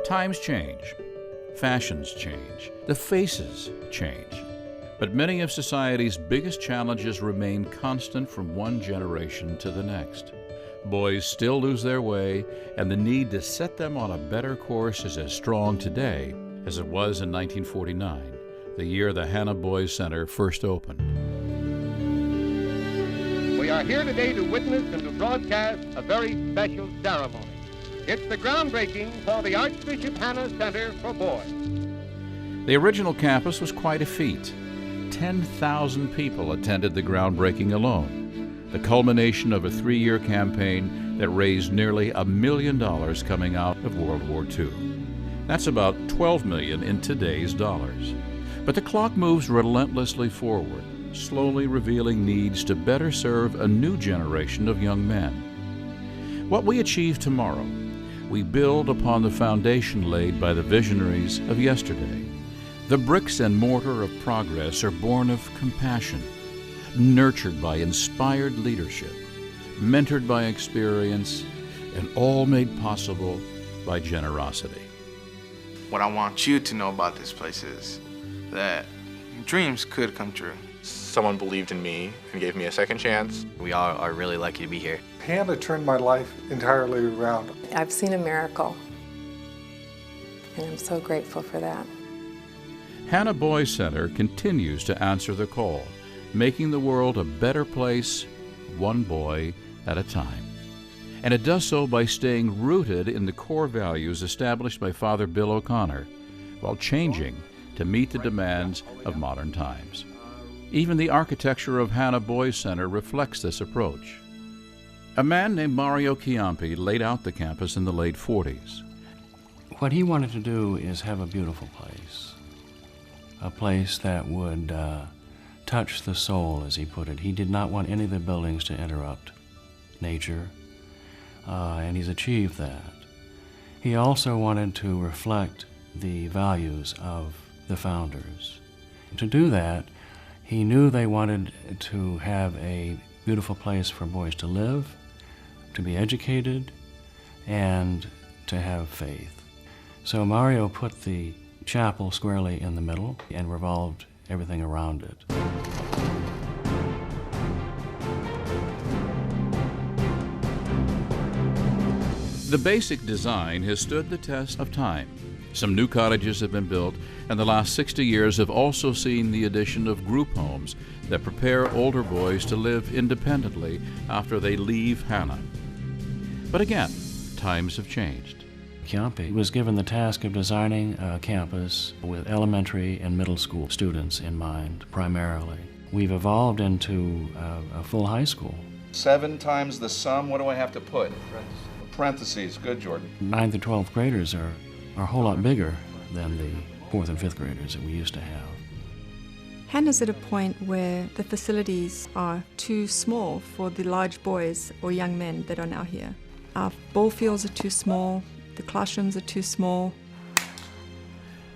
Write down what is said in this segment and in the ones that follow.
Times change, fashions change, the faces change. But many of society's biggest challenges remain constant from one generation to the next. Boys still lose their way, and the need to set them on a better course is as strong today as it was in 1949, the year the Hanna Boys Center first opened. We are here today to witness and to broadcast a very special ceremony. It's the groundbreaking for the Archbishop Hanna Center for Boys. The original campus was quite a feat. 10,000 people attended the groundbreaking alone, the culmination of a 3-year campaign that raised nearly $1 million coming out of World War II. That's about $12 million in today's dollars. But the clock moves relentlessly forward, slowly revealing needs to better serve a new generation of young men. What we achieve tomorrow, we build upon the foundation laid by the visionaries of yesterday. The bricks and mortar of progress are born of compassion, nurtured by inspired leadership, mentored by experience, and all made possible by generosity. What I want you to know about this place is that dreams could come true. Someone believed in me and gave me a second chance. We all are really lucky to be here. Hanna turned my life entirely around. I've seen a miracle, and I'm so grateful for that. Hanna Boys Center continues to answer the call, making the world a better place, one boy at a time. And it does so by staying rooted in the core values established by Father Bill O'Connor, while changing to meet the demands of modern times. Even the architecture of Hanna Boys Center reflects this approach. A man named Mario Chiampi laid out the campus in the late 40s. What he wanted to do is have a beautiful place, a place that would touch the soul, as he put it. He did not want any of the buildings to interrupt nature, and he's achieved that. He also wanted to reflect the values of the founders. To do that, he knew they wanted to have a beautiful place for boys to live, to be educated, and to have faith. So Mario put the chapel squarely in the middle and revolved everything around it. The basic design has stood the test of time. Some new cottages have been built, and the last 60 years have also seen the addition of group homes that prepare older boys to live independently after they leave Hanna. But again, times have changed. Chiampi was given the task of designing a campus with elementary and middle school students in mind, primarily. We've evolved into a full high school. 7 times the sum, what do I have to put? Parentheses, good, Jordan. 9th and 12th graders are a whole lot bigger than the 4th and 5th graders that we used to have. Hanna's at a point where the facilities are too small for the large boys or young men that are now here. Our ball fields are too small, the classrooms are too small.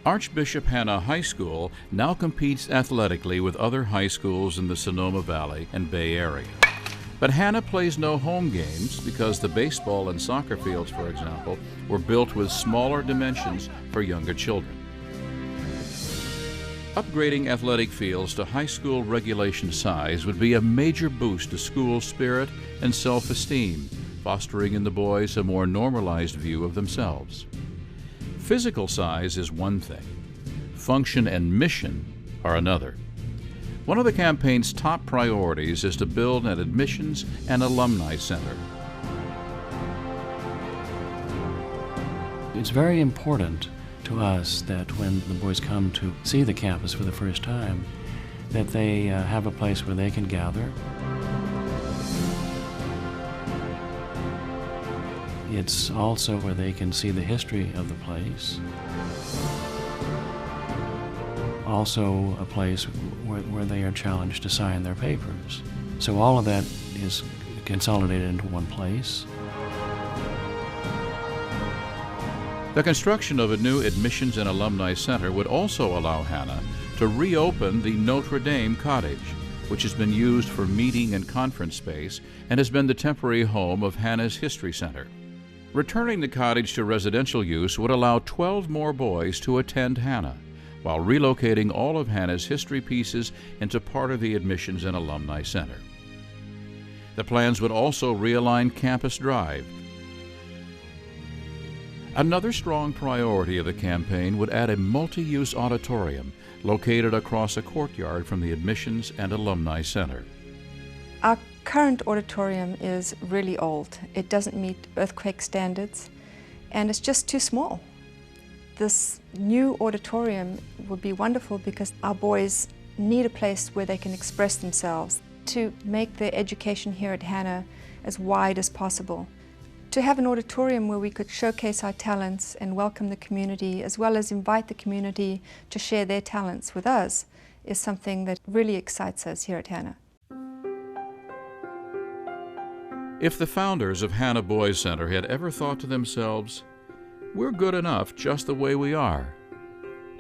Archbishop Hanna High School now competes athletically with other high schools in the Sonoma Valley and Bay Area. But Hanna plays no home games because the baseball and soccer fields, for example, were built with smaller dimensions for younger children. Upgrading athletic fields to high school regulation size would be a major boost to school spirit and self-esteem, fostering in the boys a more normalized view of themselves. Physical size is one thing. Function and mission are another. One of the campaign's top priorities is to build an admissions and alumni center. It's very important to us that when the boys come to see the campus for the first time, that they have a place where they can gather. It's also where they can see the history of the place. Also a place where they are challenged to sign their papers. So all of that is consolidated into one place. The construction of a new admissions and alumni center would also allow Hanna to reopen the Notre Dame cottage, which has been used for meeting and conference space and has been the temporary home of Hanna's History Center. Returning the cottage to residential use would allow 12 more boys to attend Hanna, while relocating all of Hanna's history pieces into part of the Admissions and Alumni Center. The plans would also realign Campus Drive. Another strong priority of the campaign would add a multi-use auditorium located across a courtyard from the Admissions and Alumni Center. Our current auditorium is really old. It doesn't meet earthquake standards, and it's just too small. This new auditorium would be wonderful because our boys need a place where they can express themselves, to make their education here at Hanna as wide as possible. To have an auditorium where we could showcase our talents and welcome the community, as well as invite the community to share their talents with us, is something that really excites us here at Hanna. If the founders of Hanna Boys Center had ever thought to themselves, "We're good enough just the way we are,"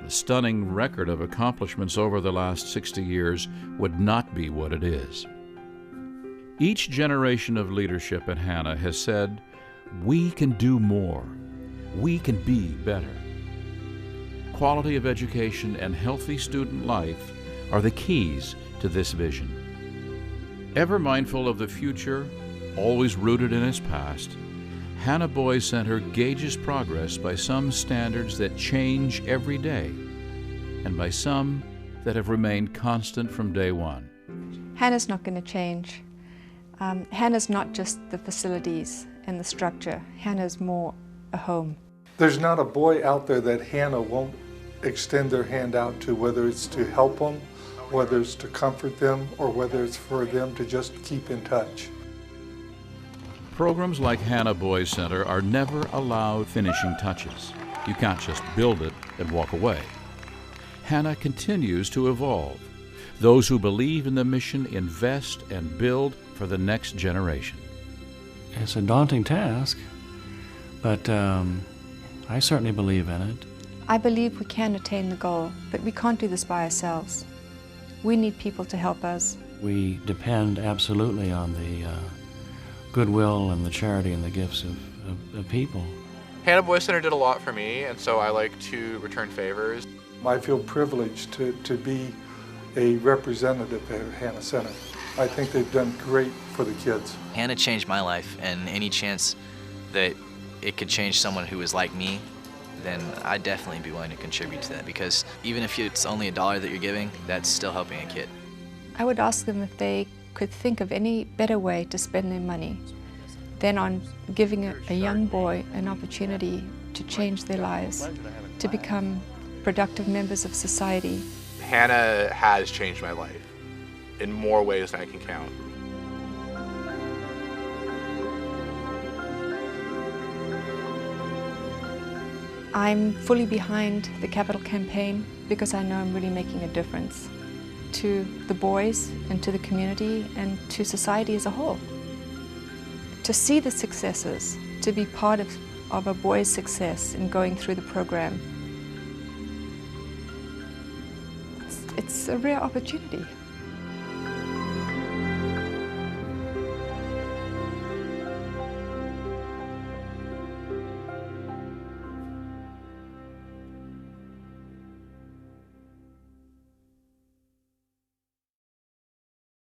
the stunning record of accomplishments over the last 60 years would not be what it is. Each generation of leadership at Hanna has said, "We can do more. We can be better." Quality of education and healthy student life are the keys to this vision. Ever mindful of the future, always rooted in its past, Hanna Boys Center gauges progress by some standards that change every day, and by some that have remained constant from day one. Hanna's not going to change. Hanna's not just the facilities and the structure. Hanna's more a home. There's not a boy out there that Hanna won't extend their hand out to, whether it's to help them, whether it's to comfort them, or whether it's for them to just keep in touch. Programs like Hanna Boys Center are never allowed finishing touches. You can't just build it and walk away. Hanna continues to evolve. Those who believe in the mission invest and build for the next generation. It's a daunting task, but I certainly believe in it. I believe we can attain the goal, but we can't do this by ourselves. We need people to help us. We depend absolutely on the goodwill and the charity and the gifts of people. Hanna Boys Center did a lot for me, and so I like to return favors. I feel privileged to be a representative at Hanna Center. I think they've done great for the kids. Hanna changed my life, and any chance that it could change someone who was like me, then I'd definitely be willing to contribute to that, because even if it's only $1 that you're giving, that's still helping a kid. I would ask them if they could think of any better way to spend their money than on giving a young boy an opportunity to change their lives, to become productive members of society. Hanna has changed my life in more ways than I can count. I'm fully behind the capital campaign because I know I'm really making a difference to the boys and to the community and to society as a whole. To see the successes, to be part of a boy's success in going through the program, it's a rare opportunity.